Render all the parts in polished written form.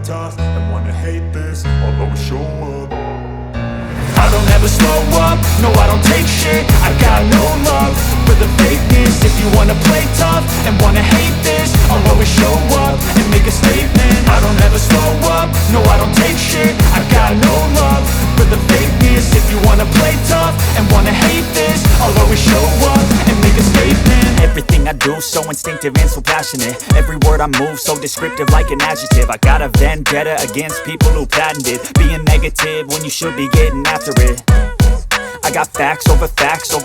tough and wanna hate this, I'll always show up. I don't ever slow up, no I don't take shit. I got no love for the fakeness. If you wanna play tough and wanna hate this, I'll always show up and make a statement. I don't ever slow up, no I don't take shit. I got no love for the fakeness. If you wanna play tough and wanna hate this, I'll always show up and make a statement. Everything I do so instinctive and so passionate. Every word I move so descriptive like an adjective. I got a vendetta against people who patented being negative when you should be getting after it. I got facts over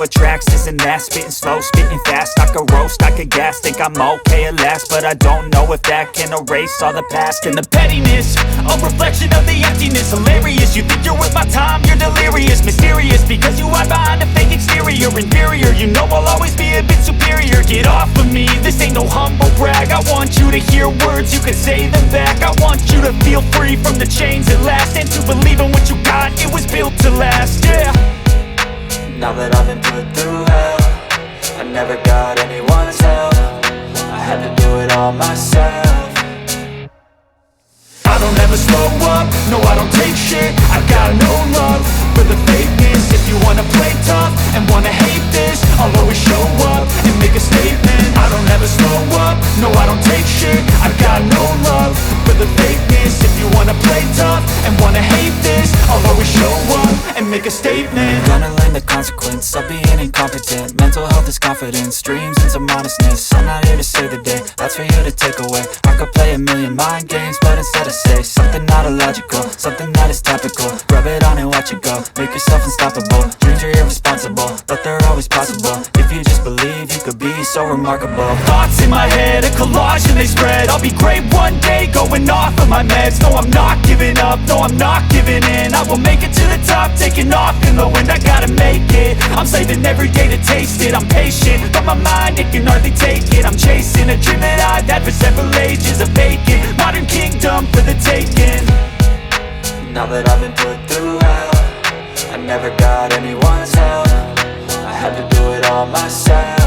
tracks, this and that. Spitting slow, spitting fast, I could roast, I could gas. Think I'm okay at last, but I don't know if that can erase all the past. And the pettiness, a reflection of the emptiness. Hilarious, you think you're worth my time, you're delirious. Mysterious, because you hide behind a fake exterior. Inferior, you know I'll always be a bit superior. Get off of me, this ain't no humble brag. I want you to hear words, you can say them back. I want you to feel free from the chains at last, and to believe in what you got, it was built to last, yeah. Now that I've been put through hell, I never got anyone's help. I had to do it all myself. I don't ever slow up, no I don't take shit. I got no love for the fakeness. If you wanna play tough and wanna hate this, I'll always show up and make a statement. I don't ever slow up, no I don't take shit. I got no love for the fakeness. If you wanna play tough and wanna hate this, I'll always show up and make a statement. Gonna learn the consequence of being incompetent. Mental health is confidence, dreams and some honestness. I'm not here to save the day, that's for you to take away. I could play a million mind games, but instead I say something not illogical, something that is topical. Rub it on and watch it go, make yourself unstoppable. Dreams are irresponsible, but they're always possible. If you just believe, you could be so remarkable. Thoughts in my head, a collage and they spread. I'll be great one day, going off of my meds. No, I'm not giving up, no, I'm not giving in. I will make it to the top, taking off in the wind. I gotta make it, I'm saving every day to taste it. I'm patient, but my mind, it can hardly take it. I'm chasing a dream that I've had for several ages. A vacant, modern kingdom for the taking. Now that I've been put through hell, I never got anyone's help. I had to do it all myself.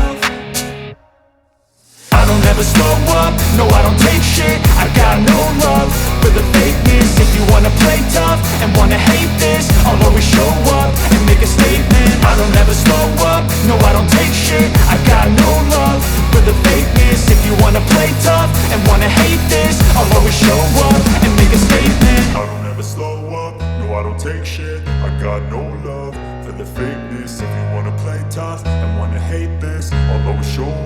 I don't ever slow up, no I don't take shit. I got no love for the fakeness. If you wanna play tough and wanna hate this, I'll always show up and make a statement. I don't ever slow up, no I don't take shit. I got no love for the fakeness. If you wanna play tough and wanna hate this, I'll always show up and make a statement. I don't ever slow up, no I don't take shit. I got no love for the fakeness. If you wanna play tough and wanna hate this, I'll always show up.